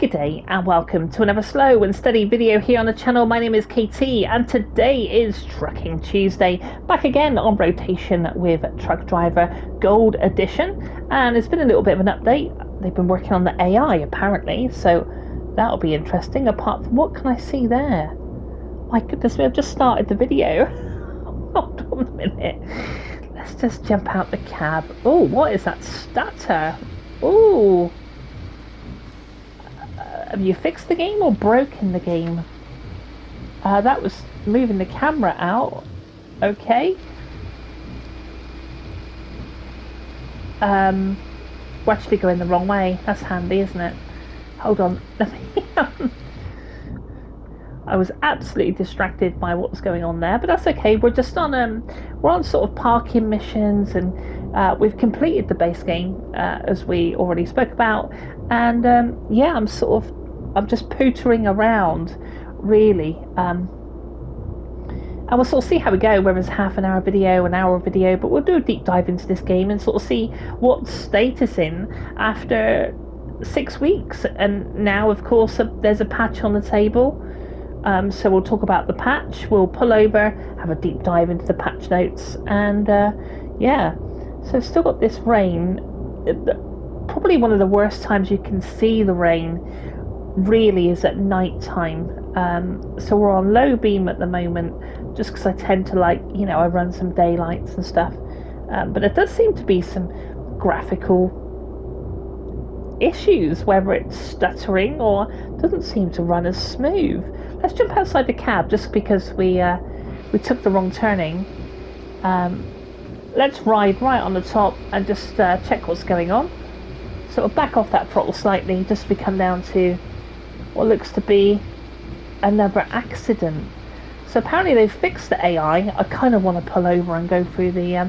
G'day and welcome to another slow and steady video here on the channel. My name is KT and today is Trucking Tuesday, back again on rotation with Truck Driver Gold Edition, and it's been a little bit of an update. They've been working on the AI apparently, so that'll be interesting. Apart from, what can I see there? My goodness me, I've just started the video. Hold on a minute. Let's just jump out the cab. Oh, what is that stutter? Oh. Have you fixed the game or broken the game? That was moving the camera out. Okay. We're actually going the wrong way. That's handy, isn't it? Hold on. Let me. I was absolutely distracted by what was going on there, but that's okay. We're just on we're on sort of parking missions, and we've completed the base game as we already spoke about, and yeah, I'm just pootering around really, and we'll sort of see how we go, whether it's half an hour video, an hour video, but we'll do a deep dive into this game and sort of see what state it's in after 6 weeks. And now of course there's a patch on the table. So we'll talk about the patch, we'll pull over, have a deep dive into the patch notes, and yeah, so still got this rain. Probably one of the worst times you can see the rain really is at night time. So we're on low beam at the moment, just because I tend to like, I run some daylights and stuff, but there does seem to be some graphical issues, whether it's stuttering or doesn't seem to run as smooth. Let's jump outside the cab just because we took the wrong turning. Let's ride right on the top and just check what's going on. So we'll back off that throttle slightly just to come down to what looks to be another accident. So apparently they've fixed the AI. I kind of want to pull over and go through the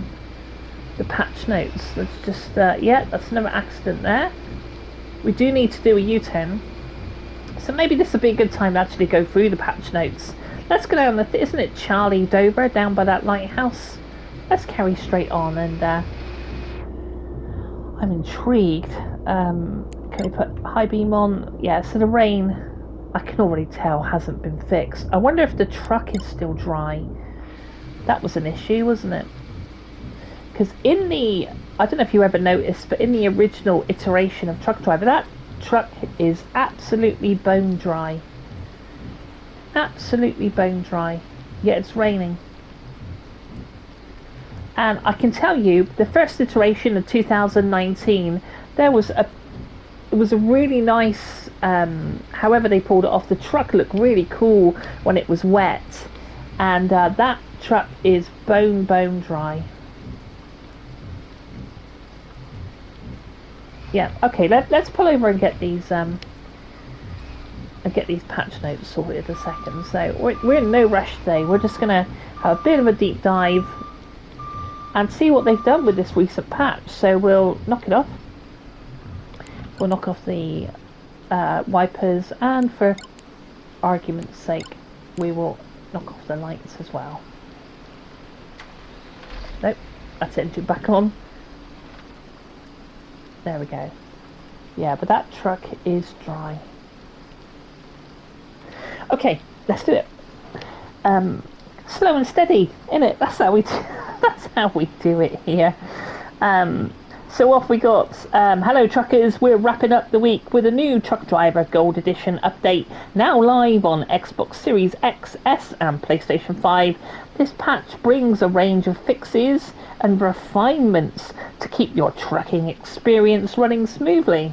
patch notes. Let's just yeah, that's another accident there. We do need to do a U-turn, so maybe this would be a good time to actually go through the patch notes. Let's go down the isn't it Charlie Dover down by that lighthouse? Let's carry straight on, and I'm intrigued. Can we put high beam on? Yeah, so the rain, I can already tell, hasn't been fixed. I wonder if the truck is still dry. That was an issue, wasn't it? Because in the, I don't know if you ever noticed, but in the original iteration of Truck Driver, that truck is absolutely bone dry. Absolutely bone dry. Yet it's raining. And I can tell you, the first iteration of 2019, it was a really nice, however they pulled it off. The truck looked really cool when it was wet. And that truck is bone dry. Yeah, okay, let's pull over and get these patch notes sorted a second. So we're in no rush today. We're just gonna have a bit of a deep dive and see what they've done with this recent patch. So we'll knock it off. We'll knock off the wipers, and for argument's sake, we will knock off the lights as well. Nope, that's it, back on. There we go. Yeah, but that truck is dry. Okay, let's do it. Slow and steady, innit? That's how we that's how we do it here. So off we got. Hello truckers, we're wrapping up the week with a new Truck Driver Gold Edition update, now live on Xbox Series X, S and PlayStation 5. This patch brings a range of fixes and refinements to keep your trucking experience running smoothly.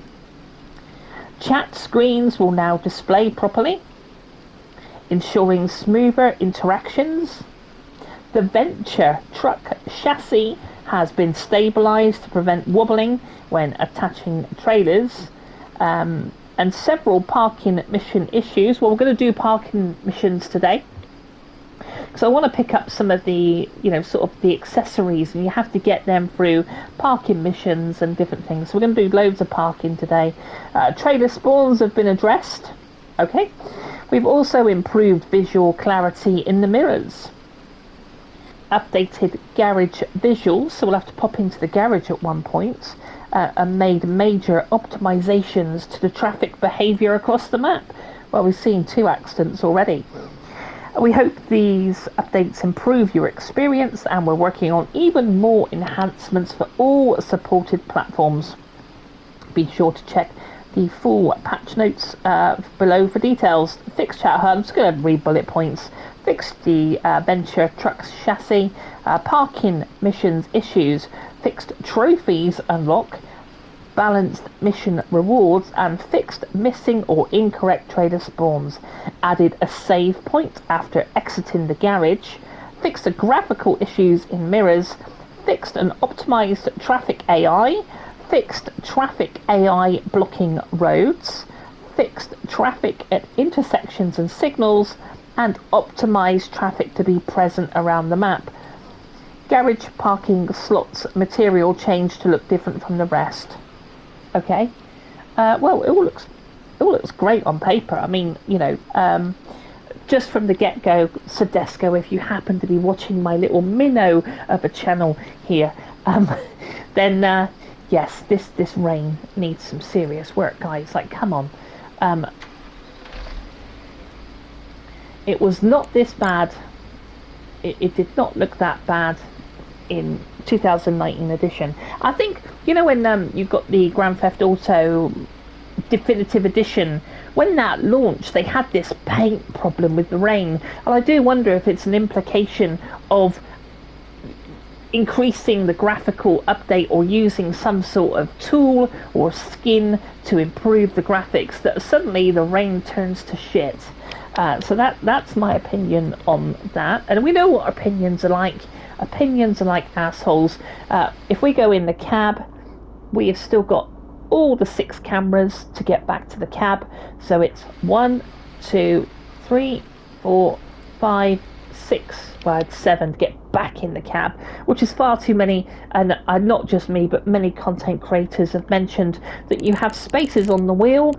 Chat screens will now display properly, ensuring smoother interactions. The Venture truck chassis has been stabilized to prevent wobbling when attaching trailers, and several parking mission issues. Well, we're going to do parking missions today, because I want to pick up some of the, sort of the accessories, and you have to get them through parking missions and different things. So we're going to do loads of parking today. Trailer spawns have been addressed. Okay, we've also improved visual clarity in the mirrors. Updated garage visuals, so we'll have to pop into the garage at one point. and made major optimizations to the traffic behaviour across the map. Well, we've seen 2 accidents already. We hope these updates improve your experience, and we're working on even more enhancements for all supported platforms. Be sure to check the full patch notes below for details. Fixed chat hub, I'm just going to read bullet points. Fixed the venture trucks chassis, parking missions issues, fixed trophies unlock, balanced mission rewards, and fixed missing or incorrect trader spawns. Added a save point after exiting the garage. Fixed the graphical issues in mirrors. Fixed an optimized traffic AI. Fixed traffic AI blocking roads. Fixed traffic at intersections and signals. And optimized traffic to be present around the map. Garage parking slots material changed to look different from the rest. Okay, well, it all looks great on paper. I mean, just from the get-go, Sodesco, if you happen to be watching my little minnow of a channel here, then yes, this rain needs some serious work, guys. Like, come on. It was not this bad. It did not look that bad in 2019 edition. I think, when you've got the Grand Theft Auto Definitive Edition, when that launched, they had this paint problem with the rain, and I do wonder if it's an implication of increasing the graphical update or using some sort of tool or skin to improve the graphics, that suddenly the rain turns to shit. So that's my opinion on that. And we know what opinions are like. Opinions are like assholes. If we go in the cab, we have still got all the 6 cameras to get back to the cab. So it's 1, 2, 3, 4, 5, 6, well, it's 7 to get back in the cab, which is far too many. And not just me, but many content creators have mentioned that you have spaces on the wheel.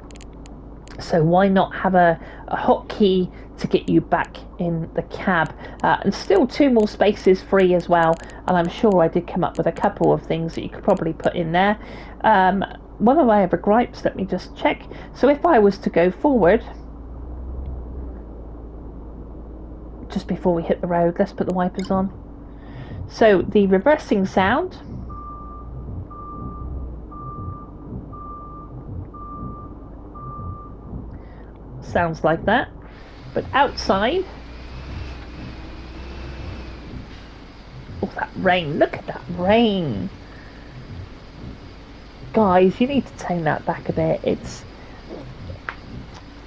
So why not have a hotkey to get you back in the cab? And still 2 more spaces free as well. And I'm sure I did come up with a couple of things that you could probably put in there. One of my other gripes, let me just check. So if I was to go forward, just before we hit the road, let's put the wipers on. So the reversing sound, sounds like that. But outside, oh, that rain, look at that rain. Guys, you need to tone that back a bit.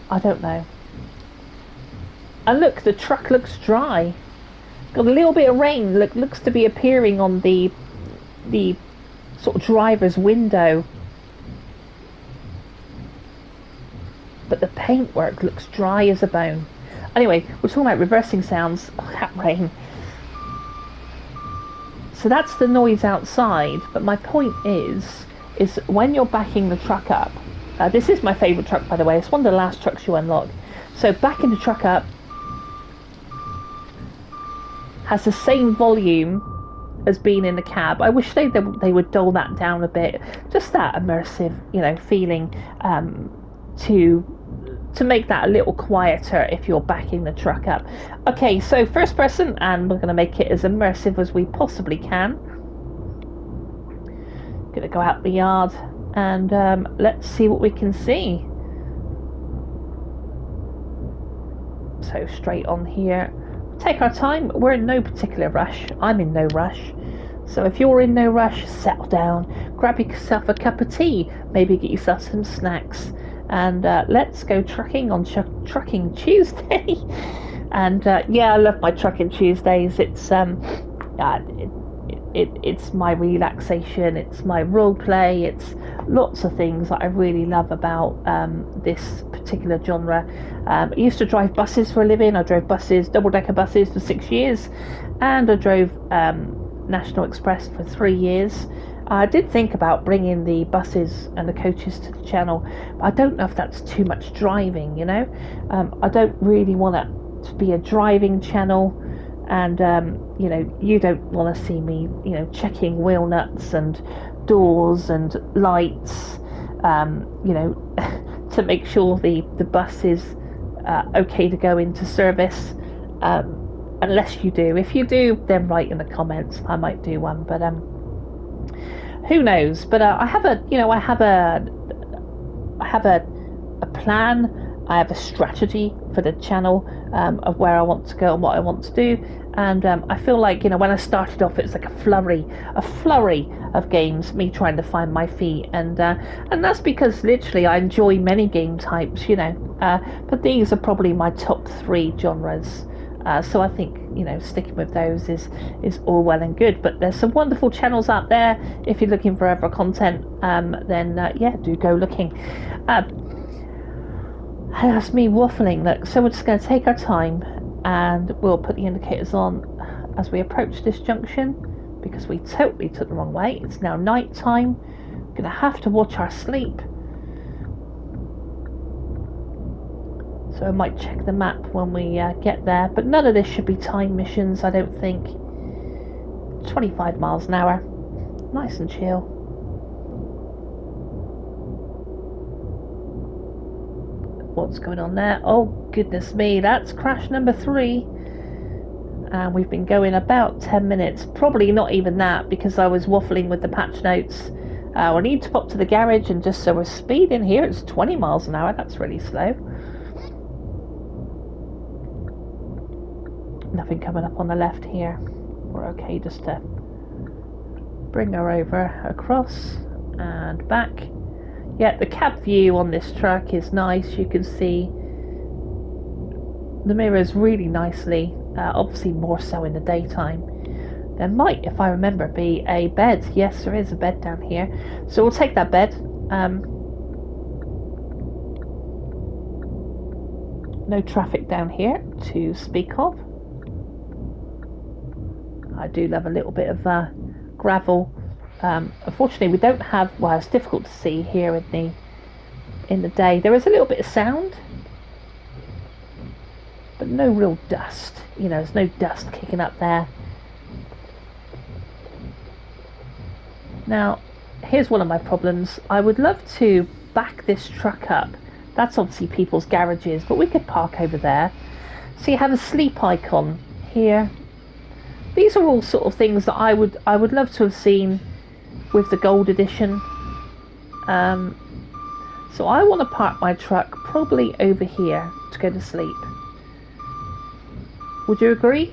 I don't know. And look, the truck looks dry. Got a little bit of rain looks to be appearing on the sort of driver's window. But the paintwork looks dry as a bone. Anyway, we're talking about reversing sounds. Oh, that rain. So that's the noise outside. But my point is when you're backing the truck up. This is my favourite truck, by the way. It's one of the last trucks you unlock. So backing the truck up has the same volume as being in the cab. I wish they would dull that down a bit. Just that immersive, feeling to make that a little quieter if you're backing the truck up. Okay, so first person, and we're going to make it as immersive as we possibly can. Going to go out the yard and let's see what we can see. So straight on here. Take our time. We're in no particular rush. I'm in no rush. So if you're in no rush, settle down, grab yourself a cup of tea, maybe get yourself some snacks, and let's go trucking on Trucking Tuesday. And yeah, I love my Trucking Tuesdays. It's it's my relaxation, it's my role play, it's lots of things that I really love about this particular genre. I used to drive buses for a living. I drove buses, double-decker buses, for 6 years, and I drove National Express for 3 years. I did think about bringing the buses and the coaches to the channel, but I don't know if that's too much driving, I don't really want it to be a driving channel. And you don't want to see me checking wheel nuts and doors and lights, you know, to make sure the bus is okay to go into service. Unless you do. If you do, then write in the comments. I might do one, but who knows? But I have a, you know, I have a plan. I have a strategy for the channel of where I want to go and what I want to do. And I feel like, you know, when I started off, it's like a flurry of games, me trying to find my feet, and that's because literally I enjoy many game types, you know. But these are probably my top 3 genres. So I think, you know, sticking with those is all well and good. But there's some wonderful channels out there. If you're looking for other content, then yeah, do go looking. That's me waffling. Look, so we're just going to take our time, and we'll put the indicators on as we approach this junction, because we totally took the wrong way. It's now night time. We're going to have to watch our sleep. So I might check the map when we get there, but none of this should be time missions, I don't think. 25 miles an hour. Nice and chill. What's going on there? Oh, goodness me, that's crash number 3. And we've been going about 10 minutes. Probably not even that, because I was waffling with the patch notes. We need to pop to the garage, and just so we're speeding here, it's 20 miles an hour. That's really slow. Nothing coming up on the left here. We're okay just to bring her over across and back. Yeah, the cab view on this truck is nice. You can see the mirrors really nicely, obviously more so in the daytime. There might, if I remember, be a bed. Yes, there is a bed down here, so we'll take that bed. No traffic down here to speak of. I do love a little bit of gravel. Unfortunately, we don't have, well, it's difficult to see here in the day. There is a little bit of sound, but no real dust. You know, there's no dust kicking up there. Now, here's one of my problems. I would love to back this truck up. That's obviously people's garages, but we could park over there. So you have a sleep icon here. These are all sort of things that I would love to have seen with the gold edition. So I want to park my truck probably over here to go to sleep. Would you agree?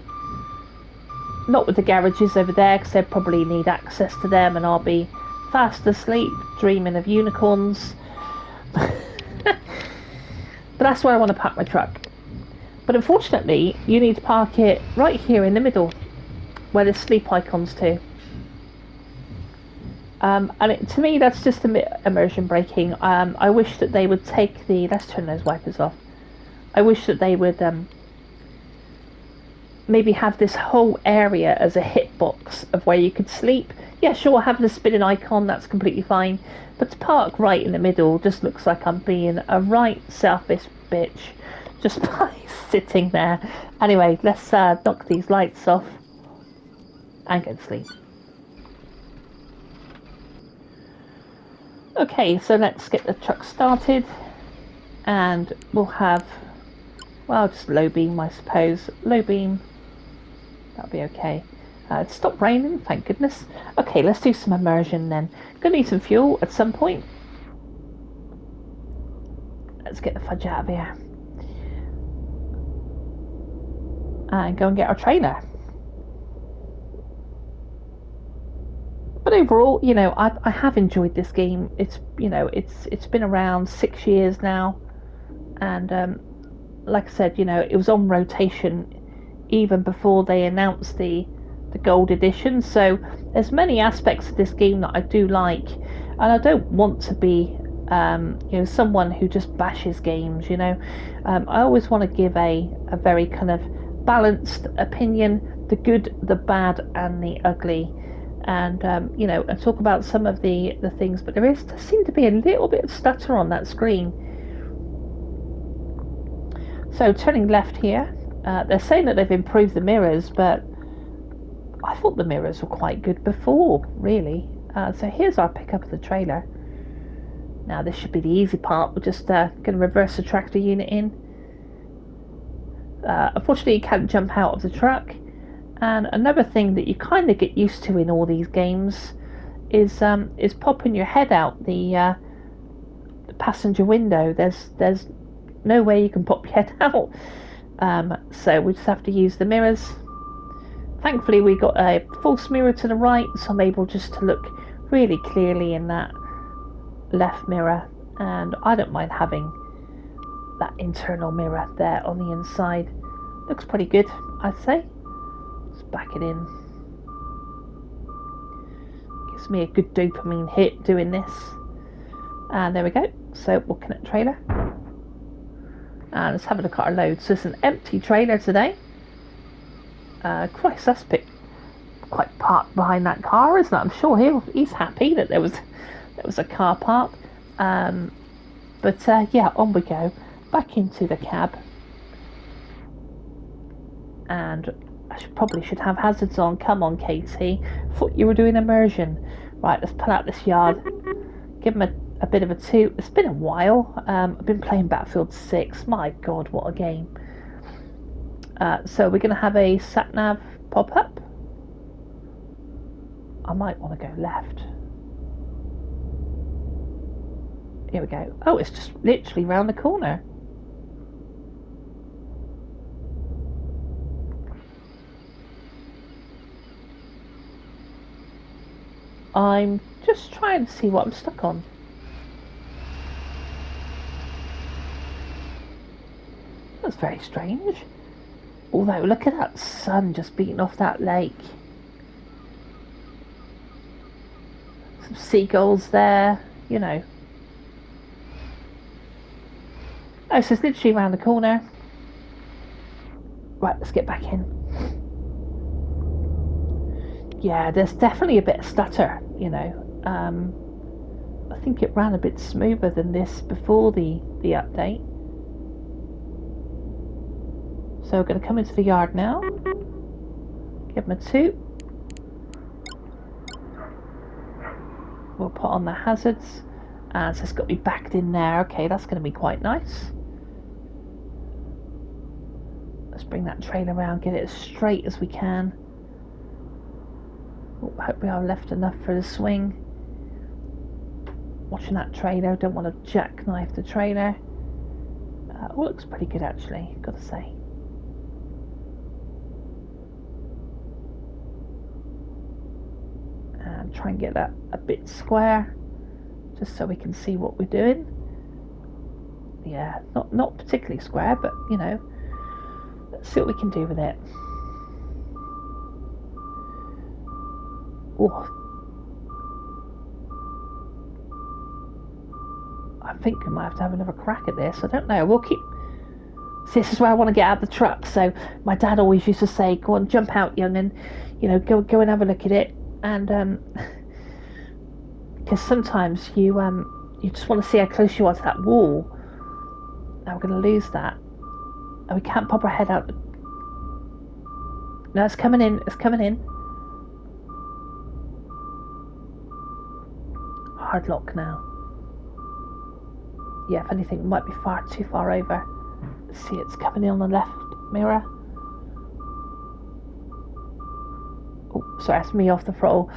Not with the garages over there, because they'd probably need access to them, and I'll be fast asleep dreaming of unicorns. But that's where I want to park my truck. But unfortunately, you need to park it right here in the middle, where the sleep icons too. And to me, that's just a bit immersion breaking. I wish that they would take the... Let's turn those wipers off. I wish that they would maybe have this whole area as a hitbox of where you could sleep. Yeah, sure, have the spinning icon, that's completely fine. But to park right in the middle just looks like I'm being a right selfish bitch just by sitting there. Anyway, let's knock these lights off and go to sleep. Okay, so let's get the truck started, and we'll have, well, just low beam, I suppose. Low beam, that'll be okay. It stopped raining, thank goodness. Okay, let's do some immersion then. Gonna need some fuel at some point. Let's get the fudge out of here. And go and get our trailer. But overall, you know, I have enjoyed this game. It's, you know, it's been around 6 years now, and like I said, you know, it was on rotation even before they announced the gold edition. So there's many aspects of this game that I do like, and I don't want to be you know, someone who just bashes games. You know, I always want to give a very kind of balanced opinion: the good, the bad, and the ugly. And you know, and talk about some of the things, but there seemed to be a little bit of stutter on that screen. So turning left here, they're saying that they've improved the mirrors, but I thought the mirrors were quite good before, really. So here's our pickup of the trailer. Now this should be the easy part. We're just going to reverse the tractor unit in. Unfortunately, you can't jump out of the truck. And another thing that you kind of get used to in all these games is popping your head out the passenger window. There's no way you can pop your head out. So we just have to use the mirrors. Thankfully, we got a false mirror to the right, so I'm able just to look really clearly in that left mirror, and I don't mind having that internal mirror there on the inside. Looks pretty good, I'd say. Let's back it in. Gives me a good dopamine hit doing this. And there we go. So we'll connect trailer. And let's have a look at our load. So it's an empty trailer today. Christ, that's quite parked behind that car, isn't it? I'm sure he's happy that there was a car park. But yeah, on we go. Back into the cab. And I probably should have hazards on. Come on, Katie. Thought you were doing immersion. Right, let's pull out this yard. Give him a bit of a toot. It's been a while. I've been playing Battlefield 6. My God, what a game. So we're going to have a sat-nav pop-up. I might want to go left. Here we go. Oh, it's just literally round the corner. I'm just trying to see what I'm stuck on. That's very strange. Although, look at that sun just beating off that lake. Some seagulls there, you know. Oh, so it's literally around the corner. Right, let's get back in. Yeah, there's definitely a bit of stutter, you know. I think it ran a bit smoother than this before the update. So we're going to come into the yard now. Give them a toot. We'll put on the hazards. And so it's got to be backed in there. Okay, that's going to be quite nice. Let's bring that trailer around, get it as straight as we can. Oh, hope we have left enough for the swing. Watching that trailer, don't want to jackknife the trailer. Looks pretty good actually, gotta say. And try and get that a bit square, just so we can see what we're doing. Yeah, not particularly square, but you know, let's see what we can do with it. Oh, I think we might have another crack at this. I don't know. We'll keep. See, this is where I want to get out of the truck. So my dad always used to say, "Go on, jump out, young, and you know, go and have a look at it." And because sometimes you just want to see how close you are to that wall. Now we're going to lose that, and we can't pop our head out. No, it's coming in. It's coming in. Hard lock now. Yeah, if anything, it might be too far over. See, it's coming in on the left mirror. Oh, sorry, that's me off the throttle.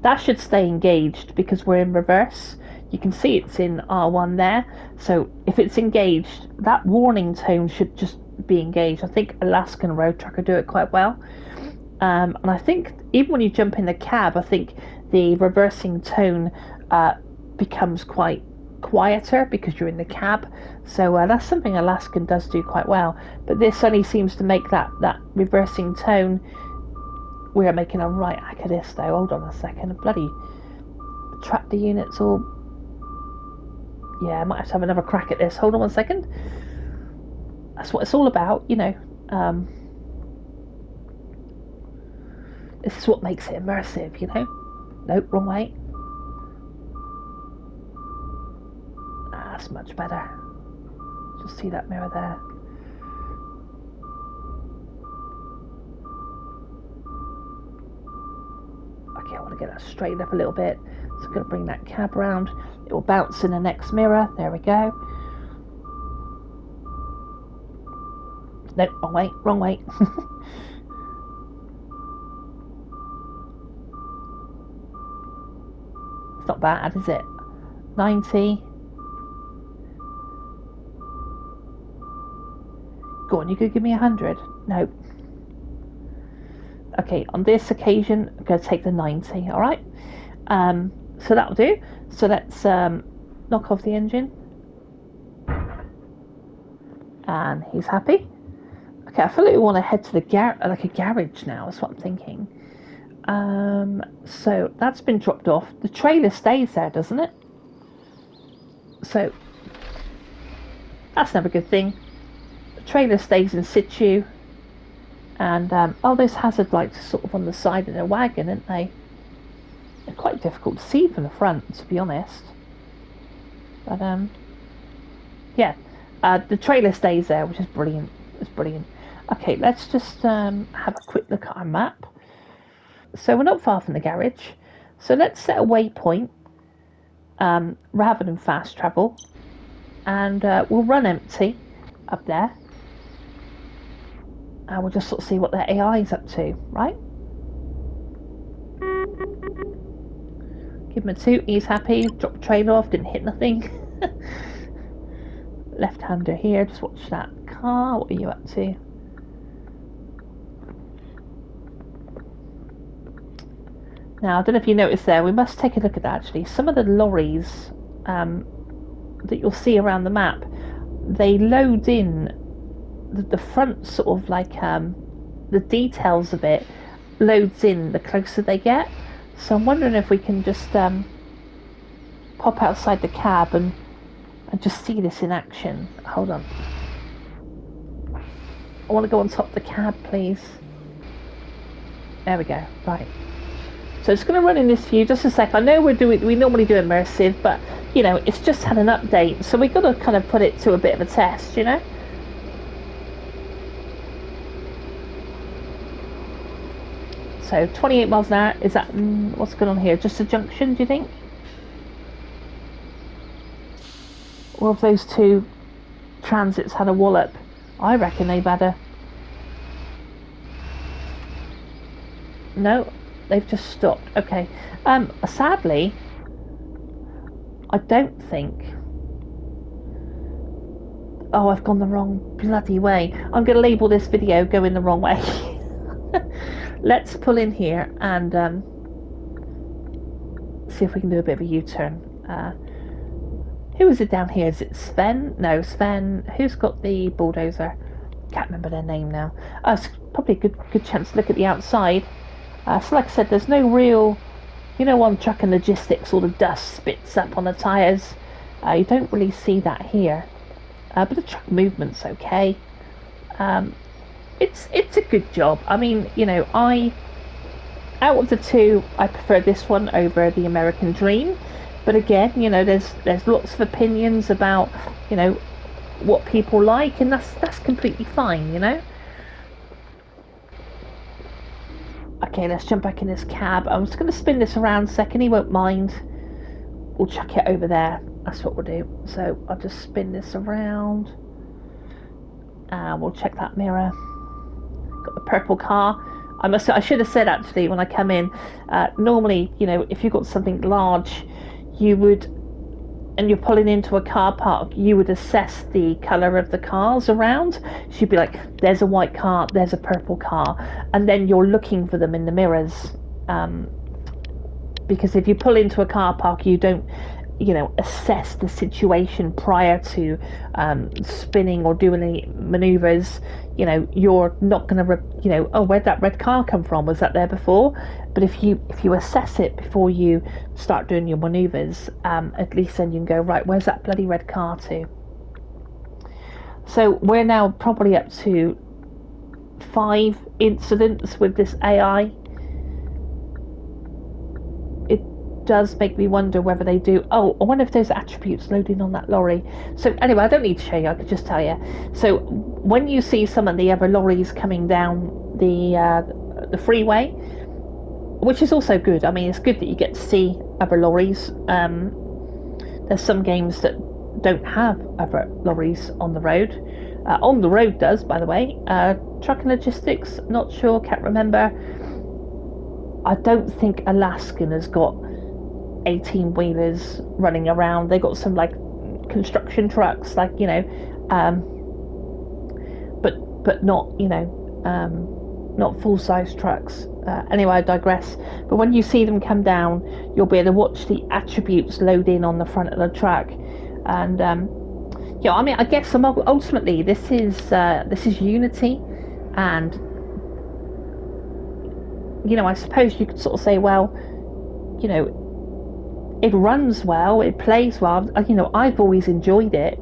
That should stay engaged because we're in reverse. You can see it's in R1 there. So if it's engaged, that warning tone should just be engaged. I think Alaskan Road Trucker do it quite well. And I think even when you jump in the cab, I think the reversing tone becomes quite quieter because you're in the cab. So that's something Alaskan does do quite well. But this only seems to make that reversing tone. We're making a right hack of this though. Hold on a second. Bloody tractor units all. Yeah, I might have to have another crack at this. Hold on one second. That's what it's all about, you know. This is what makes it immersive, you know. Nope, wrong way. That's much better. Just see that mirror there. Okay, I want to get that straightened up a little bit. So I'm going to bring that cab round. It will bounce in the next mirror. There we go. No, wrong way, wrong way. It's not bad, is it? 90. Go on, you could give me 100. No. Okay, on this occasion, I'm going to take the 90, alright? So that'll do. So let's knock off the engine. And he's happy. Okay, I feel like we want to head to the garage now, that's what I'm thinking. So that's been dropped off. The trailer stays there, doesn't it? So that's never a good thing. The trailer stays in situ. And, oh, there's hazard lights sort of on the side of the wagon, aren't they? They're quite difficult to see from the front, to be honest. But, yeah. The trailer stays there, which is brilliant. It's brilliant. Okay, let's just have a quick look at our map. So we're not far from the garage. So let's set a waypoint rather than fast travel. And we'll run empty up there. And we'll just sort of see what the AI is up to, right? Give him a toot, he's happy. Drop the trailer off, didn't hit nothing. Left-hander here, just watch that car. What are you up to? Now, I don't know if you noticed there, we must take a look at that actually. Some of the lorries that you'll see around the map, they load in the front sort of like the details of it loads in the closer they get. So I'm wondering if we can just pop outside the cab and just see this in action. Hold on. I want to go on top of the cab, please. There we go. Right. So it's going to run in this view just a sec. I know we normally do immersive, but you know, it's just had an update, so we've got to kind of put it to a bit of a test, you know. So 28 miles an hour, is that, what's going on here? Just a junction, do you think? Or have those two transits had a wallop? I reckon they've had a... No, they've just stopped. Okay. Sadly, I don't think... Oh, I've gone the wrong bloody way. I'm going to label this video going the wrong way. Let's pull in here and see if we can do a bit of a U-turn. Who is it down here? Is it Sven? No, Sven. Who's got the bulldozer? Can't remember their name now. It's probably a good chance to look at the outside. So like I said, there's no real... You know, on truck and logistics, all the dust spits up on the tyres. You don't really see that here. But the truck movement's okay. It's a good job. I mean, you know, out of the two, I prefer this one over the American Dream. But again, you know, there's lots of opinions about, you know, what people like, and that's completely fine, you know. Okay, let's jump back in this cab. I'm just going to spin this around a second. He won't mind. We'll chuck it over there. That's what we'll do. So I'll just spin this around. And we'll check that mirror. Got the purple car. I should have said actually when I come in, normally, you know, if you've got something large, you would, and you're pulling into a car park, you would assess the colour of the cars around. So you'd be like, there's a white car, there's a purple car, and then you're looking for them in the mirrors. Because if you pull into a car park, you don't, you know, assess the situation prior to spinning or doing any manoeuvres. You know, you're not going to, you know, oh, where'd that red car come from? Was that there before? But if you assess it before you start doing your manoeuvres, at least then you can go, right, where's that bloody red car to? So we're now probably up to 5 incidents with this AI. Does make me wonder whether they do. Oh, I wonder if there's attributes loading on that lorry. So anyway, I don't need to show you, I could just tell you. So when you see some of the other lorries coming down the freeway, which is also good. I mean, it's good that you get to see other lorries. There's some games that don't have other lorries on the road. On the road does, by the way. Truck and Logistics, not sure, can't remember. I don't think Alaskan has got 18 wheelers running around. They got some like construction trucks, like, you know, but not, you know, not full size trucks. Anyway, I digress. But when you see them come down, you'll be able to watch the attributes load in on the front of the truck, and yeah, I mean, I guess ultimately this is Unity, and you know, I suppose you could sort of say, well, you know, it runs well, it plays well. You know, I've always enjoyed it,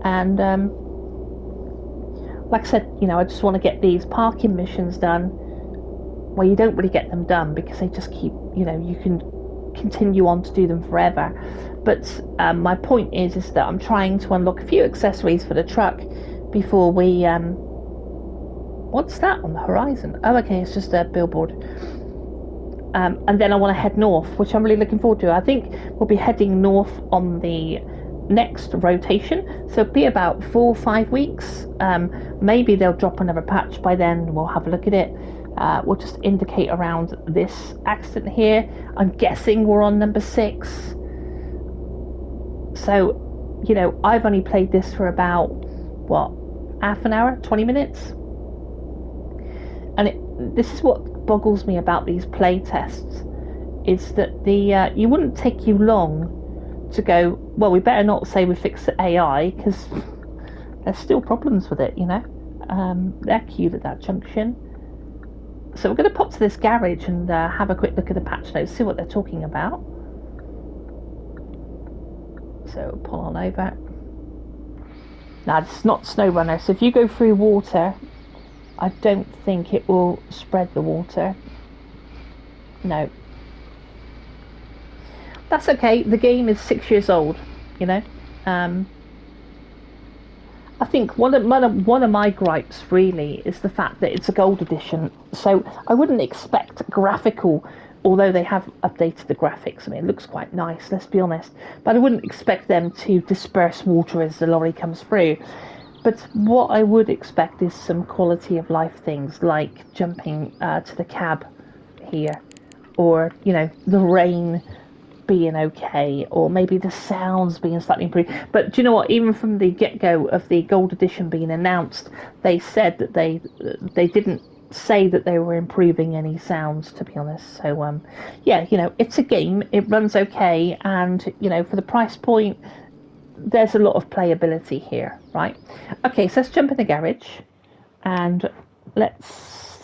and like I said, you know, I just want to get these parking missions done. Well, you don't really get them done because they just keep, you know, you can continue on to do them forever. But my point is that I'm trying to unlock a few accessories for the truck before we. What's that on the horizon? Oh, okay, it's just a billboard. And then I want to head north, which I'm really looking forward to. I think we'll be heading north on the next rotation, so it'll be about 4 or 5 weeks. Maybe they'll drop another patch by then. We'll have a look at it. We'll just indicate around this accident here. I'm guessing we're on number 6. So, you know, I've only played this for about, what, half an hour, 20 minutes? And this is what boggles me about these play tests, is that the you wouldn't take you long to go, well, we better not say we fixed the AI, because there's still problems with it, you know. They're queued at that junction. So we're going to pop to this garage and have a quick look at the patch notes, see what they're talking about. So pull on over. Now, it's not SnowRunner, so if you go through water, I don't think it will spread the water. No. That's okay, the game is 6 years old, you know. I think one of my gripes really is the fact that it's a gold edition. So I wouldn't expect graphical, although they have updated the graphics. I mean, it looks quite nice, let's be honest. But I wouldn't expect them to disperse water as the lorry comes through. But what I would expect is some quality of life things, like jumping to the cab here, or, you know, the rain being okay, or maybe the sounds being slightly improved. But do you know what? Even from the get-go of the gold edition being announced, they said that they didn't say that they were improving any sounds, to be honest. So yeah, you know, it's a game, it runs okay, and you know, for the price point, there's a lot of playability here, right? Okay, so let's jump in the garage and let's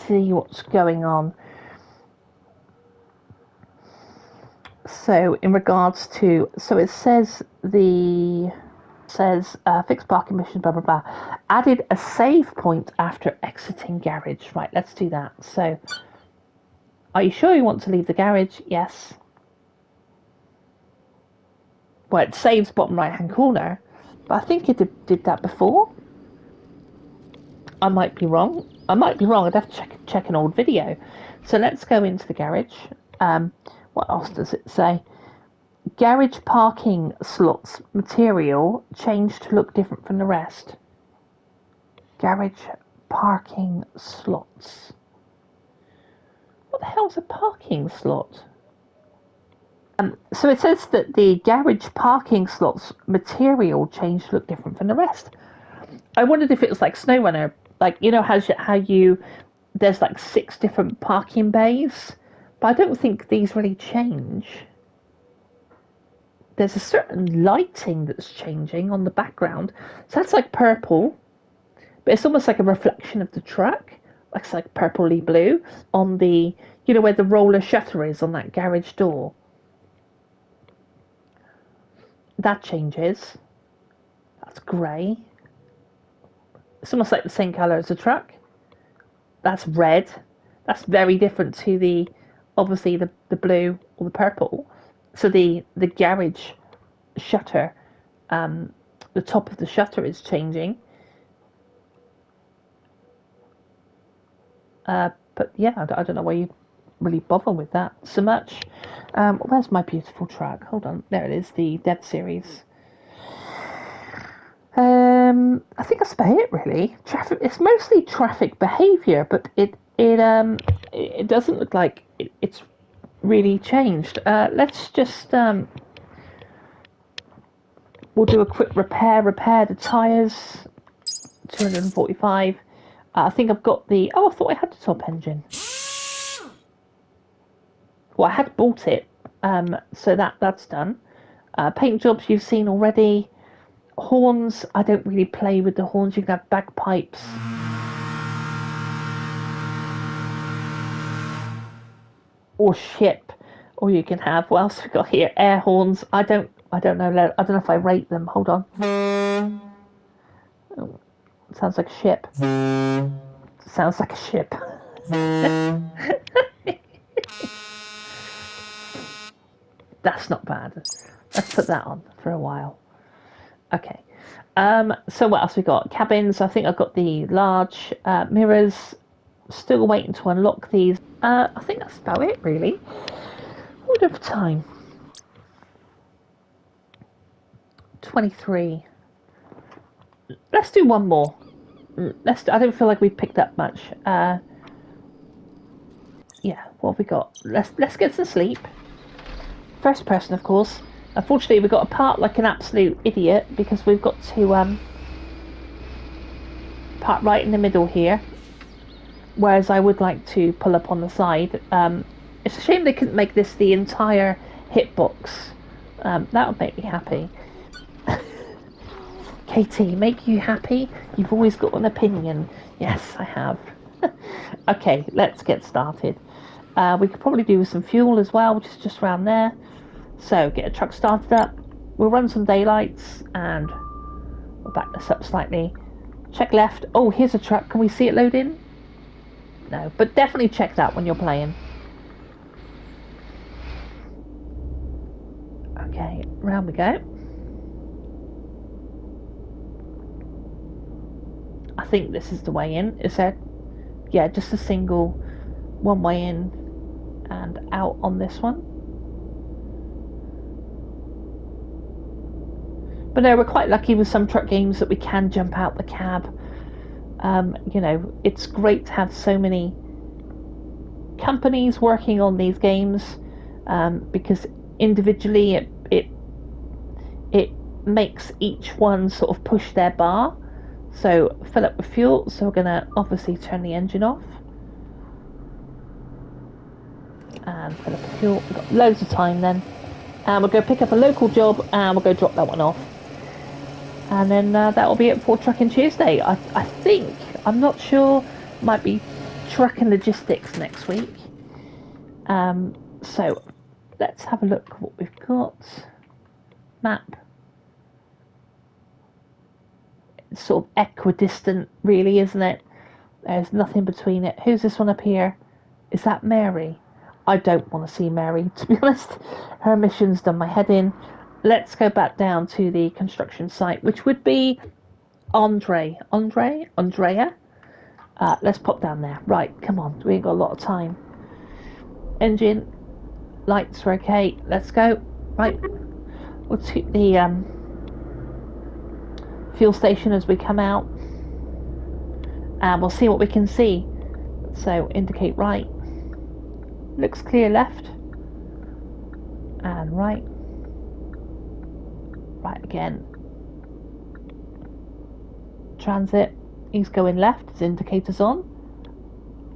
see what's going on. So in regards to, so it says fixed parking mission, blah blah blah, added a save point after exiting garage. Right, let's do that. So are you sure you want to leave the garage? Yes. Well, it saves bottom right hand corner, but I think it did that before. I might be wrong. I'd have to check an old video. So let's go into the garage. What else does it say? Garage parking slots material changed to look different from the rest. Garage parking slots. What the hell's a parking slot? So it says that the garage parking slots material changed to look different from the rest. I wondered if it was like SnowRunner, like, you know how you there's like 6 different parking bays, but I don't think these really change. There's a certain lighting that's changing on the background, so that's like purple, but it's almost like a reflection of the truck. It's like purpley blue on the, you know, where the roller shutter is on that garage door. That changes. That's grey. It's almost like the same colour as the truck. That's red. That's very different to the, obviously, the blue or the purple. So the garage shutter, the top of the shutter is changing. But yeah, I don't know why you really bother with that so much. Where's my beautiful truck? Hold on, there it is, the Dev series. I think that's about it really. Traffic. It's mostly traffic behaviour, but it doesn't look like it's really changed. Let's just we'll do a quick repair. Repair the tyres. 245. I think I've got the. Oh, I thought I had the top engine. Well, I had bought it, so that's done. Paint jobs you've seen already. Horns, I don't really play with the horns. You can have bagpipes. Or ship. Or you can have, what else have we got here? Air horns. I don't know. I don't know if I rate them. Hold on. Oh, sounds like a ship. Sounds like a ship. That's not bad. Let's put that on for a while. Okay. So what else we got? Cabins. I think I've got the large mirrors. Still waiting to unlock these. I think that's about it, really. What of time? 23. Let's do one more. I don't feel like we've picked up much. Yeah. What have we got? Let's get some sleep. First person, of course. Unfortunately, we got a part like an absolute idiot because we've got to part right in the middle here. Whereas I would like to pull up on the side. It's a shame they couldn't make this the entire hitbox. That would make me happy. Katie, make you happy? You've always got an opinion. Yes, I have. Okay, let's get started. We could probably do with some fuel as well, which is just around there. So, get a truck started up. We'll run some daylights and we'll back this up slightly. Check left. Oh, here's a truck. Can we see it load in? No, but definitely check that when you're playing. Okay, round we go. I think this is the way in. Is there? Yeah, just a single one way in and out on this one. But no, we're quite lucky with some truck games that we can jump out the cab. You know, it's great to have so many companies working on these games because individually it makes each one sort of push their bar. So fill up with fuel. So we're gonna obviously turn the engine off and fill up with fuel. We've got loads of time then, and we'll go pick up a local job and we'll go drop that one off. And then that'll be it for Trucking Tuesday. I think, I'm not sure, might be Truck and Logistics next week. So let's have a look at what we've got. Map. It's sort of equidistant, really, isn't it? There's nothing between it. Who's this one up here? Is that Mary? I don't want to see Mary, to be honest. Her mission's done my head in. Let's go back down to the construction site, which would be Andrea. Let's pop down there. Right, come on. We ain't got a lot of time. Engine, lights are okay. Let's go. Right, we'll take the fuel station as we come out, and we'll see what we can see. So indicate right. Looks clear left, and right. Right again. Transit. He's going left. His indicator's on.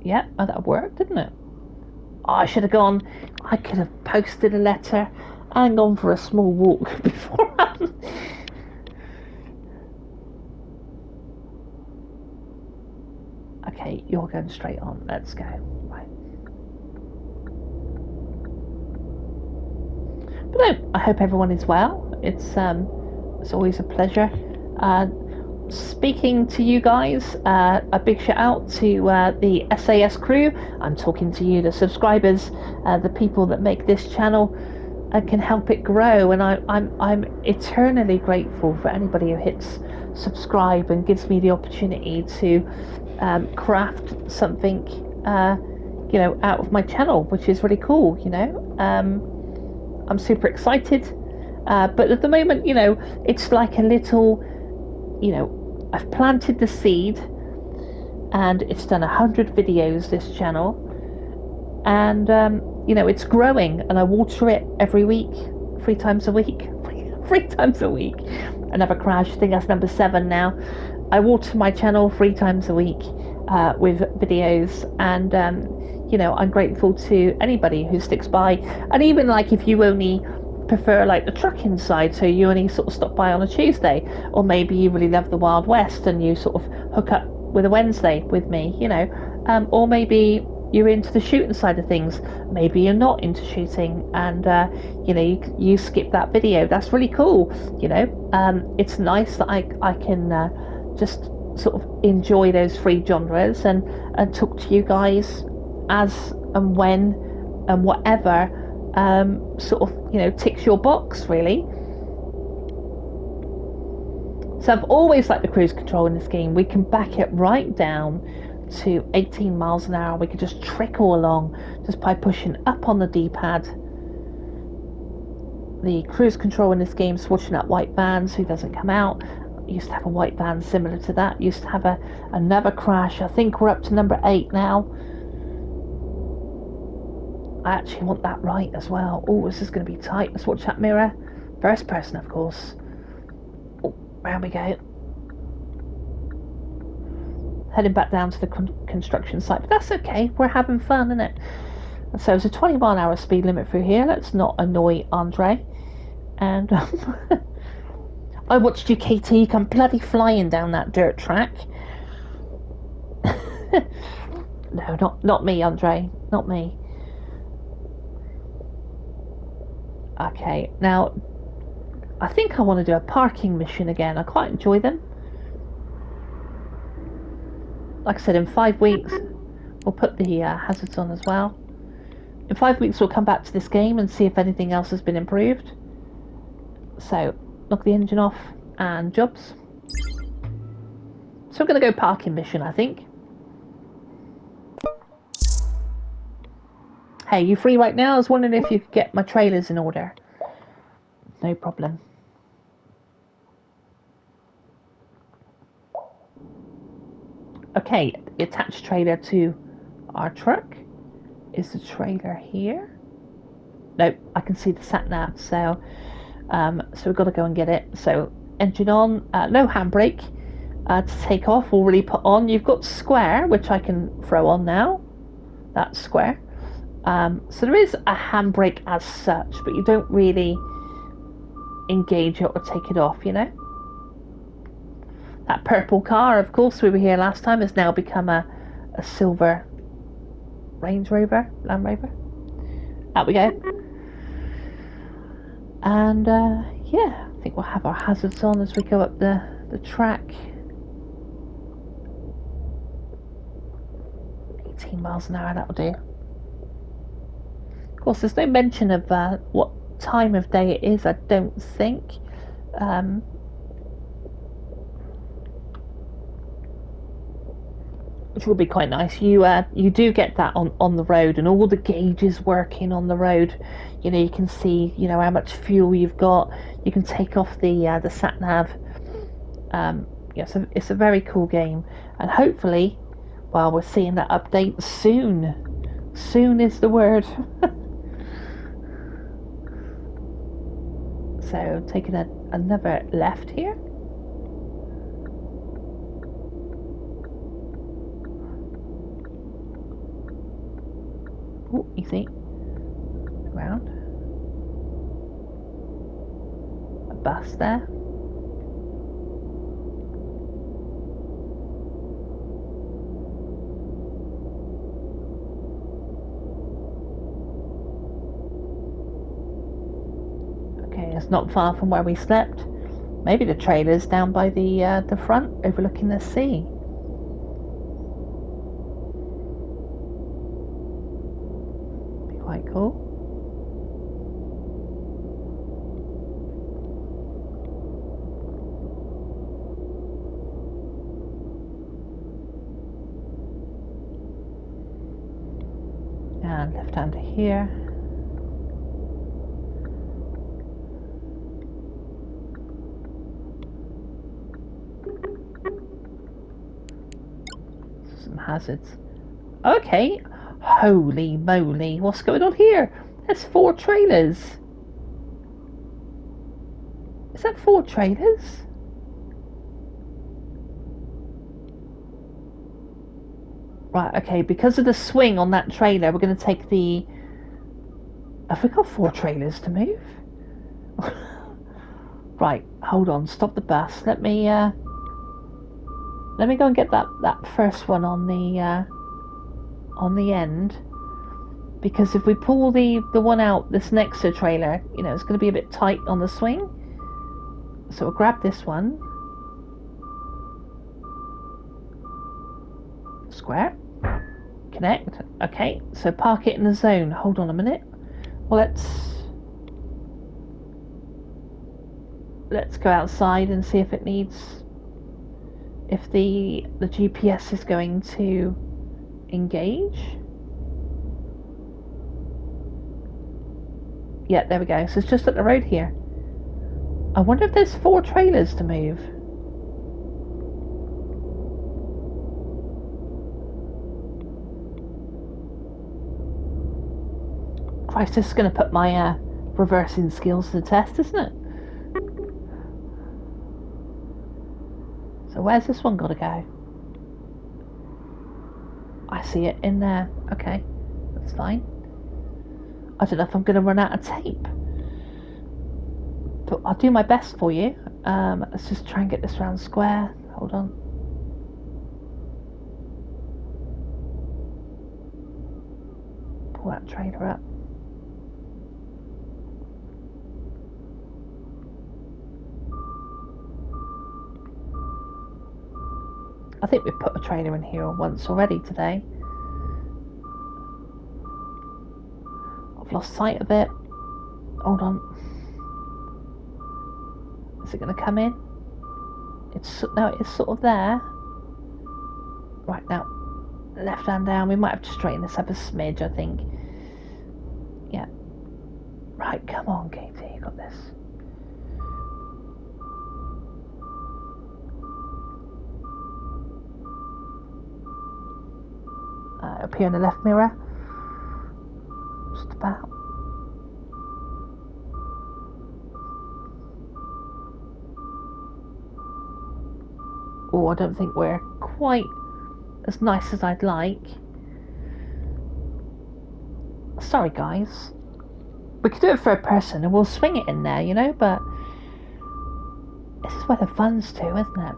Yeah, oh, that worked, didn't it? Oh, I should have gone. I could have posted a letter and gone for a small walk beforehand. Okay, you're going straight on. Let's go. Right. But no, I hope everyone is well. It's always a pleasure speaking to you guys. A big shout out to the SAS crew. I'm talking to you, the subscribers, the people that make this channel and can help it grow. And I'm eternally grateful for anybody who hits subscribe and gives me the opportunity to craft something out of my channel, which is really cool. I'm super excited, but at the moment, it's like a little, I've planted the seed, and it's done 100 videos, this channel, and it's growing, and I water it every week, 3 times a week. 3 times a week. Another crash. I think that's number 7 now. I water my channel 3 times a week with videos, and I'm grateful to anybody who sticks by. And even like if you only prefer like the trucking side, so you only sort of stop by on a Tuesday, or maybe you really love the Wild West and you sort of hook up with a Wednesday with me, or maybe you're into the shooting side of things, maybe you're not into shooting, and you skip that video. That's really cool. It's nice that I can just sort of enjoy those 3 genres and talk to you guys as and when and whatever sort of ticks your box, really. So I've always liked the cruise control in this game. We can back it right down to 18 miles an hour. We can just trickle along just by pushing up on the D-pad. The cruise control in this game, swatching that white van so he doesn't come out. I used to have a white van similar to that. Used to have another crash. I think we're up to number 8 now. I actually want that right as well. Oh, this is going to be tight. Let's watch that mirror. First person, of course. Oh, round we go. Heading back down to the construction site, but that's okay. We're having fun, isn't it? So it's a 20-mile-an-hour speed limit through here. Let's not annoy Andre. And I watched you, KT, come bloody flying down that dirt track. No, not me, Andre. Not me. Okay, now I think I want to do a parking mission again. I quite enjoy them. Like I said, in 5 weeks we'll put the hazards on as well. In 5 weeks we'll come back to this game and see if anything else has been improved. So knock the engine off and jobs. So we're going to go parking mission, I think. Hey, you free right now? I was wondering if you could get my trailers in order. No problem. Okay, the attached trailer to our truck. Is the trailer here? Nope, I can see the sat nav, so we've got to go and get it. So engine on, no handbrake to take off or really put on. You've got square, which I can throw on now. That's square. So there is a handbrake as such, but you don't really engage it or take it off, That purple car, of course, we were here last time, has now become a silver Range Rover, Land Rover. Out we go. And yeah, I think we'll have our hazards on as we go up the track. 18 miles an hour, that'll do. Of course, there's no mention of what time of day it is, I don't think. Which will be quite nice. You do get that on the road, and all the gauges working on the road. You can see how much fuel you've got. You can take off the sat nav. Yeah, so it's a very cool game, and hopefully, well, we're seeing that update soon. Soon is the word. So taking another left here. Oh, easy. Around. A bus there. Okay, it's not far from where we slept. Maybe the trailer's down by the front, overlooking the sea. Be quite cool. And left hand here. Some hazards. Okay. Holy moly. What's going on here? There's 4 trailers. Is that 4 trailers? Right, okay. Because of the swing on that trailer, we're going to take the... Have we got 4 trailers to move? Right, hold on. Stop the bus. Let me go and get that first one on the end. Because if we pull the one out that's next to the trailer, you know, it's going to be a bit tight on the swing. So we'll grab this one. Square. Connect. Okay, so park it in the zone. Hold on a minute. Well, let's go outside and see if it needs... If the GPS is going to engage. Yeah, there we go. So it's just up the road here. I wonder if there's 4 trailers to move. Christ, this is going to put my reversing skills to the test, isn't it? So where's this one got to go? I see it in there. Okay, that's fine. I don't know if I'm going to run out of tape. But I'll do my best for you. Let's just try and get this round square. Hold on. Pull that trailer up. I think we put a trailer in here once already today. I've lost sight of it. Hold on. Is it going to come in? No, it's sort of there. Right, now, left hand down. We might have to straighten this up a smidge, I think. Yeah. Right, come on, Katie, you got this. Up here in the left mirror. Just about. Oh, I don't think we're quite as nice as I'd like. Sorry, guys. We could do it for a person and we'll swing it in there, you know, but this is where the fun's to, isn't it?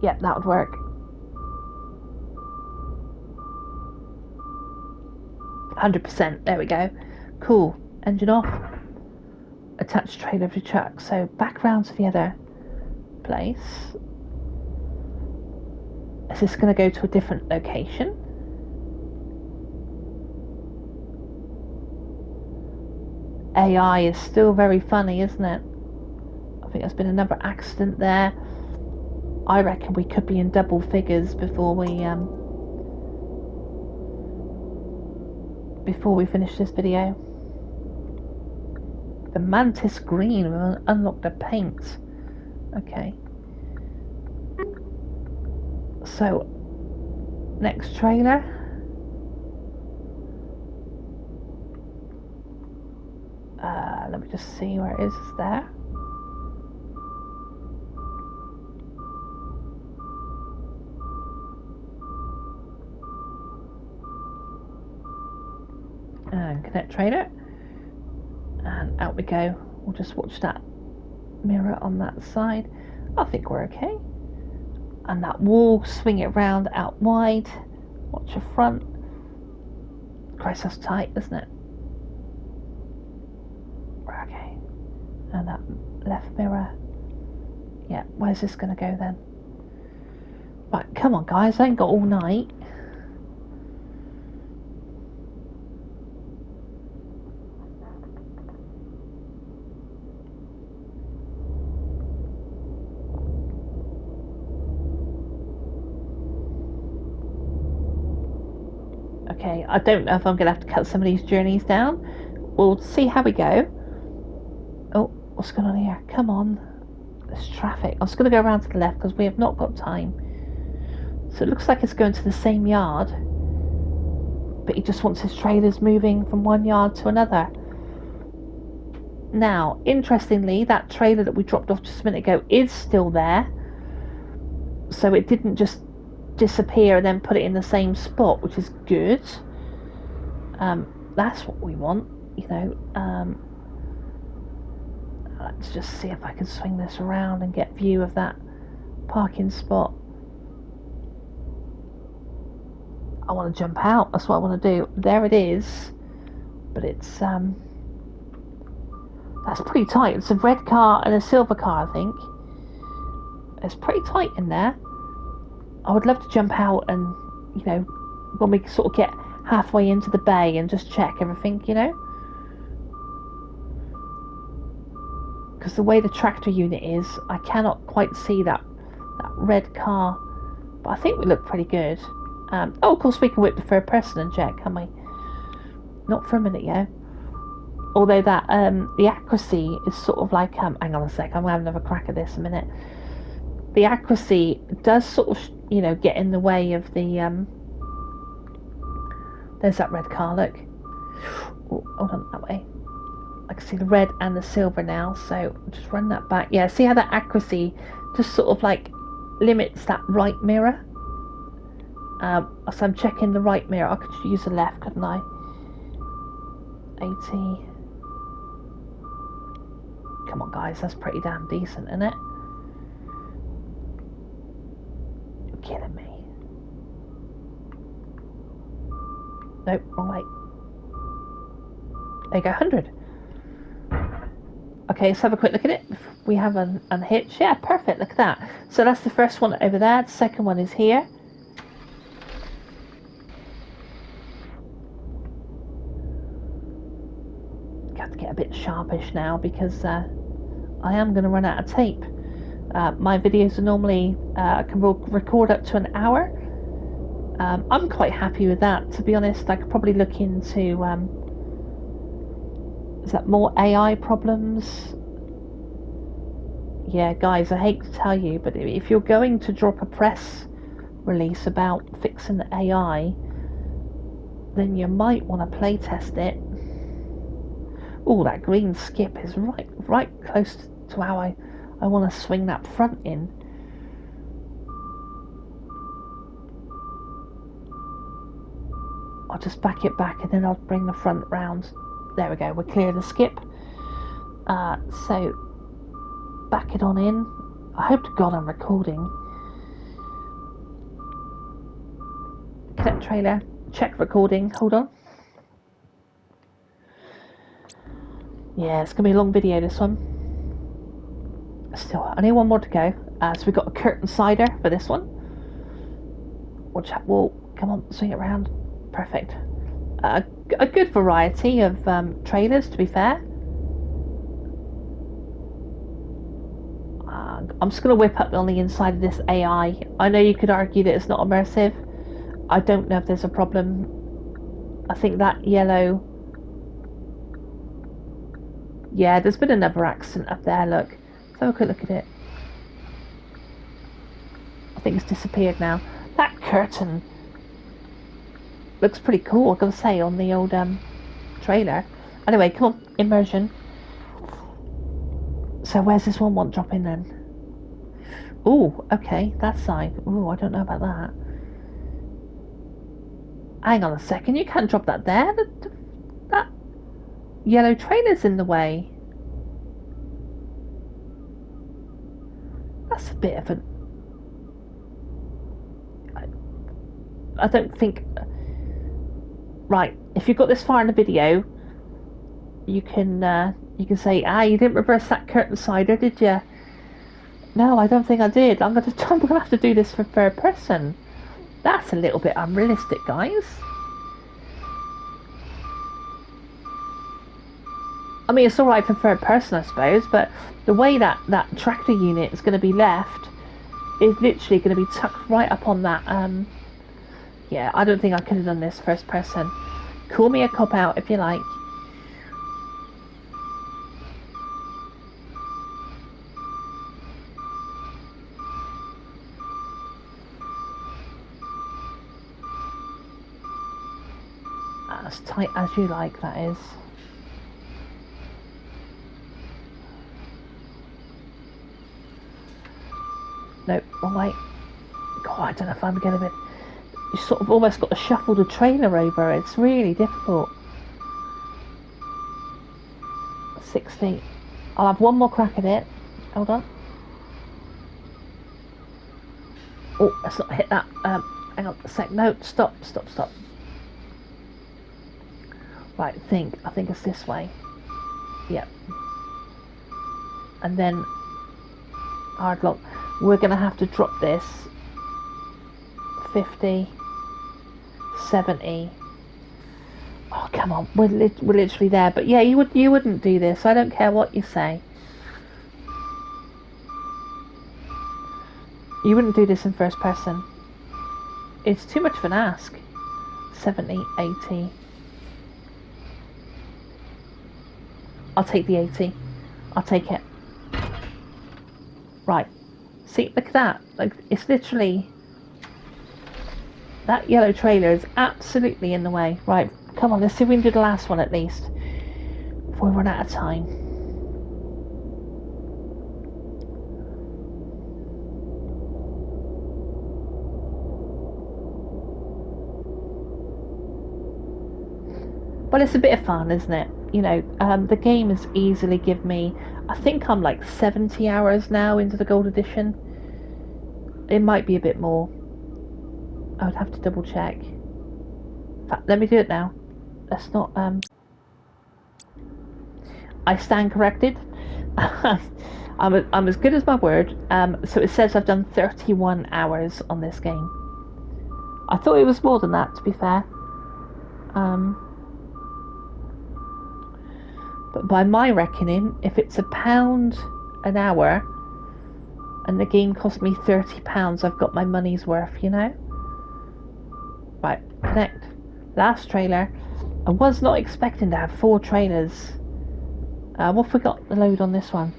Yep, that would work. 100%. There we go. Cool. Engine off. Attach trailer to truck. So back round to the other place. Is this going to go to a different location? AI is still very funny, isn't it? I think there's been another accident there. I reckon we could be in double figures before we finish this video. The mantis green. We'll unlock the paint. Okay. So, next trailer. Let me just see where it is. It's there. And connect trailer. And out we go. We'll just watch that mirror on that side. I think we're okay. And that wall, swing it round out wide. Watch your front. Christ, that's tight, isn't it? Okay. And that left mirror. Yeah, where's this going to go then? Right, come on guys, I ain't got all night. Okay, I don't know if I'm going to have to cut some of these journeys down. We'll see how we go. Oh, what's going on here? Come on. There's traffic. I'm just going to go around to the left because we have not got time. So it looks like it's going to the same yard. But he just wants his trailers moving from one yard to another. Now, interestingly, that trailer that we dropped off just a minute ago is still there. So it didn't just disappear and then put it in the same spot, which is good. That's what we want, you know. Let's just see if I can swing this around and get view of that parking spot. I want to jump out. That's what I want to do. There it is. But it's that's pretty tight. It's a red car and a silver car, I think. It's pretty tight in there. I would love to jump out and, you know, when we sort of get halfway into the bay and just check everything, you know. Because the way the tractor unit is, I cannot quite see that red car. But I think we look pretty good. Oh, of course we can whip the third person and check, can we? Not for a minute, yeah. Although that the accuracy is sort of like hang on a sec, I'm gonna have another crack at this in a minute. The accuracy does sort of, you know, get in the way of the there's that red car, look. Oh, hold on, that way. I can see the red and the silver now, so just run that back. Yeah, see how that accuracy just sort of like limits that right mirror? So I'm checking the right mirror. I could use the left, couldn't I? 80. Come on, guys, that's pretty damn decent, isn't it? You're killing me. Nope, wrong way. There you go, 100. Okay, let's have a quick look at it. We have an unhitch. Yeah, perfect, look at that. So that's the first one over there. The second one is here. Got to get a bit sharpish now because I am going to run out of tape. My videos are normally can record up to an hour. I'm quite happy with that, to be honest. I could probably look into is that more AI problems? Yeah, guys, I hate to tell you, but if you're going to drop a press release about fixing the AI, then you might want to play test it. Oh, that green skip is right close to how I want to swing that front in. I'll just back it back and then I'll bring the front round. There we go, we're clear of the skip. So back it on in. I hope to God I'm recording. Connect trailer, check recording, hold on. Yeah, it's going to be a long video, this one. Still, only one more to go. So we've got a curtain sider for this one. We'll come on, swing it around. Perfect. A good variety of trailers, to be fair. I'm just going to whip up on the inside of this AI. I know you could argue that it's not immersive. I don't know if there's a problem. I think that yellow... Yeah, there's been another accident up there, look. Let's have a quick look at it. I think it's disappeared now. That curtain looks pretty cool, I've got to say, on the old trailer. Anyway, come on, immersion. So where's this one want dropping then? Oh, okay, that side. Oh, I don't know about that. Hang on a second, you can't drop that there. That yellow trailer's in the way. That's a bit of an... I don't think... Right, if you've got this far in the video, you can say, you didn't reverse that curtain sider, did you? No, I don't think I did. I'm gonna have to do this for third person. That's a little bit unrealistic, guys. I mean, it's alright for third person, I suppose, but the way that tractor unit is going to be left is literally going to be tucked right up on that Yeah, I don't think I could have done this first person. Call me a cop out if you like. As tight as you like, that is. Nope, wrong way. God, I don't know if I'm going to be... You sort of almost got to shuffle the trailer over. It's really difficult. 60. I'll have one more crack at it. Hold on. Oh, let's not hit that. Hang on a sec. No, stop. Right, I think it's this way. Yep. And then hard lock. We're going to have to drop this 50, 70. Oh, come on. We're literally there. But yeah, you wouldn't do this. I don't care what you say. You wouldn't do this in first person. It's too much of an ask. 70, 80. I'll take the 80. I'll take it. Right. See, look at that. Like, it's literally... That yellow trailer is absolutely in the way. Right, come on, let's see if we can do the last one at least. Before we run out of time. But it's a bit of fun, isn't it? You know, the game has easily given me... I think I'm like 70 hours now into the Gold Edition. It might be a bit more. I would have to double check. In fact, let me do it now. Let's not... I stand corrected. I'm as good as my word. So it says I've done 31 hours on this game. I thought it was more than that, to be fair. But by my reckoning, if it's £1 an hour and the game cost me £30, I've got my money's worth, you know? Right, connect. Last trailer. I was not expecting to have 4 trailers. What have we got the load on this one?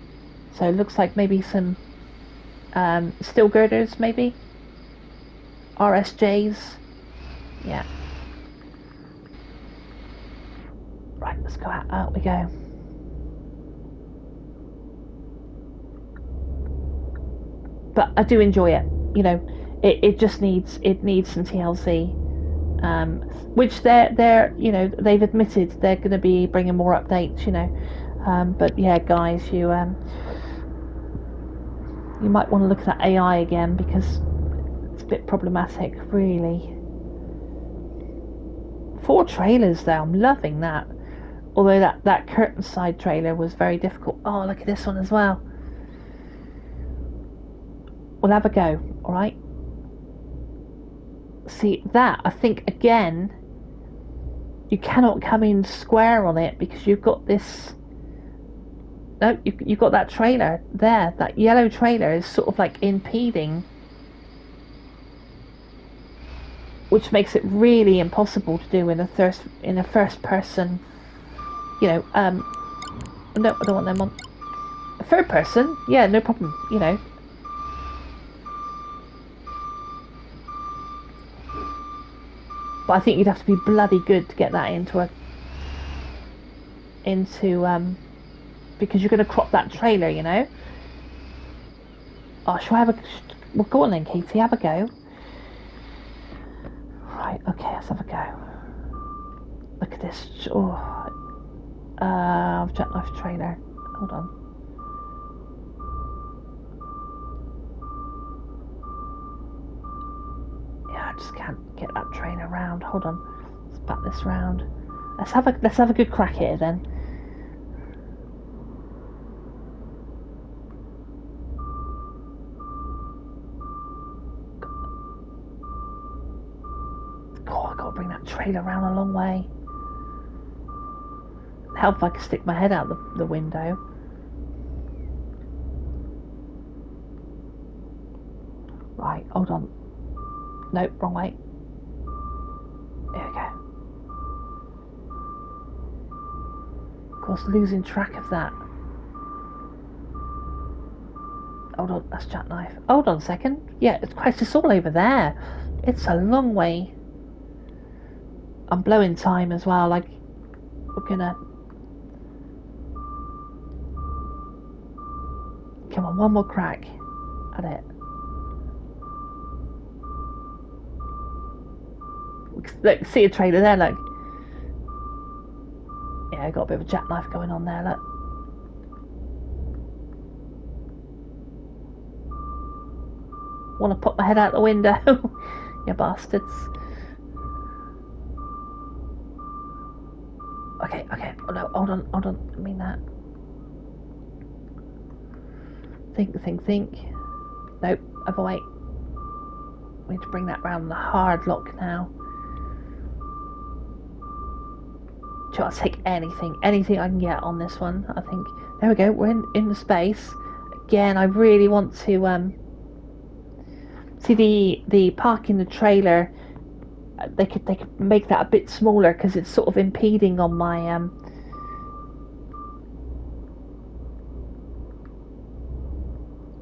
So it looks like maybe some steel girders, maybe? RSJs. Yeah. Right, let's go out we go. But I do enjoy it. You know, it just needs some TLC. Which they're you know, they've admitted they're going to be bringing more updates, you know. But yeah, guys, you might want to look at that AI again, because it's a bit problematic, really. 4 trailers though, I'm loving that. Although that curtain side trailer was very difficult. Oh, look at this one as well. We'll have a go, alright? See, that, I think, again, you cannot come in square on it, because you've got this... No, you've got that trailer there. That yellow trailer is sort of like impeding, which makes it really impossible to do in a first person. You know, no, I don't want them on. Third person, yeah, no problem. You know. But I think you'd have to be bloody good to get that into because you're going to crop that trailer, you know. Oh, shall I have a... Well, go on then, Katie, have a go. Right, okay, let's have a go. Look at this. Oh, jackknife trailer. Hold on. Yeah, I just can't get that trailer round. Hold on. Let's back this round. Let's have a good crack here then. God, I gotta bring that trailer around a long way. Help if I can stick my head out the window. Right, hold on. Nope, wrong way. was losing track of that. Hold on, that's jackknife. Hold on a second. Yeah, it's Christ, it's all over there. It's a long way. I'm blowing time as well. Like, we're gonna... Come on, one more crack at it. Look, see a trailer there, look. Yeah, I got a bit of a jackknife going on there, look. Want to pop my head out the window. You bastards. Okay. Oh, no, hold on. I mean that. Think. Nope, other way. We need to bring that round the hard lock now. I'll take anything I can get on this one. I think there we go. We're in the space again. I really want to see the parking the trailer. They could make that a bit smaller because it's sort of impeding on my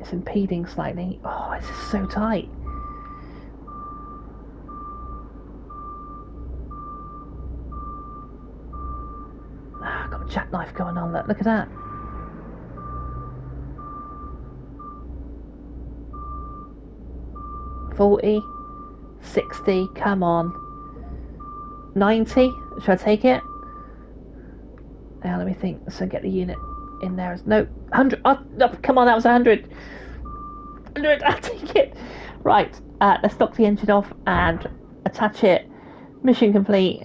It's impeding slightly. Oh, this is so tight. I've got a jackknife going on. Look at that. $40, $60, come on. $90, should I take it? Now let me think. So get the unit in there. No, 100. Oh, no, come on, that was 100. 100, I'll take it. Right, let's knock the engine off and attach it. Mission complete.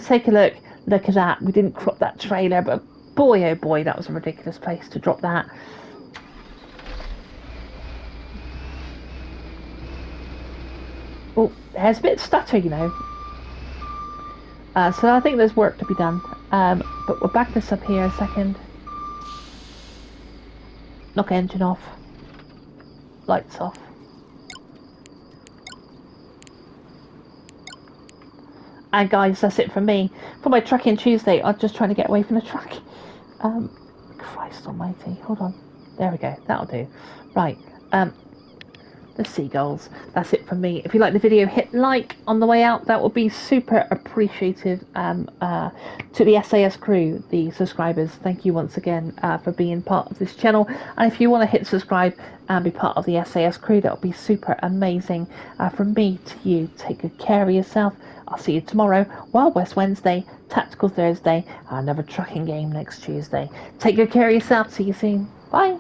Take a look. Look at that. We didn't crop that trailer, but boy, oh boy, that was a ridiculous place to drop that. Oh, there's a bit of stutter, you know. So I think there's work to be done. But we'll back this up here a second. Knock engine off. Lights off. And guys, that's it from me. For my Trucking Tuesday, I'm just trying to get away from the truck. Christ almighty. Hold on. There we go. That'll do. Right. The seagulls. That's it from me. If you like the video, hit like on the way out. That would be super appreciated. To the SAS crew, the subscribers, thank you once again for being part of this channel. And if you want to hit subscribe and be part of the SAS crew, that would be super amazing. From me to you, take good care of yourself. I'll see you tomorrow. Wild West Wednesday, Tactical Thursday, and another trucking game next Tuesday. Take good care of yourself. See you soon. Bye.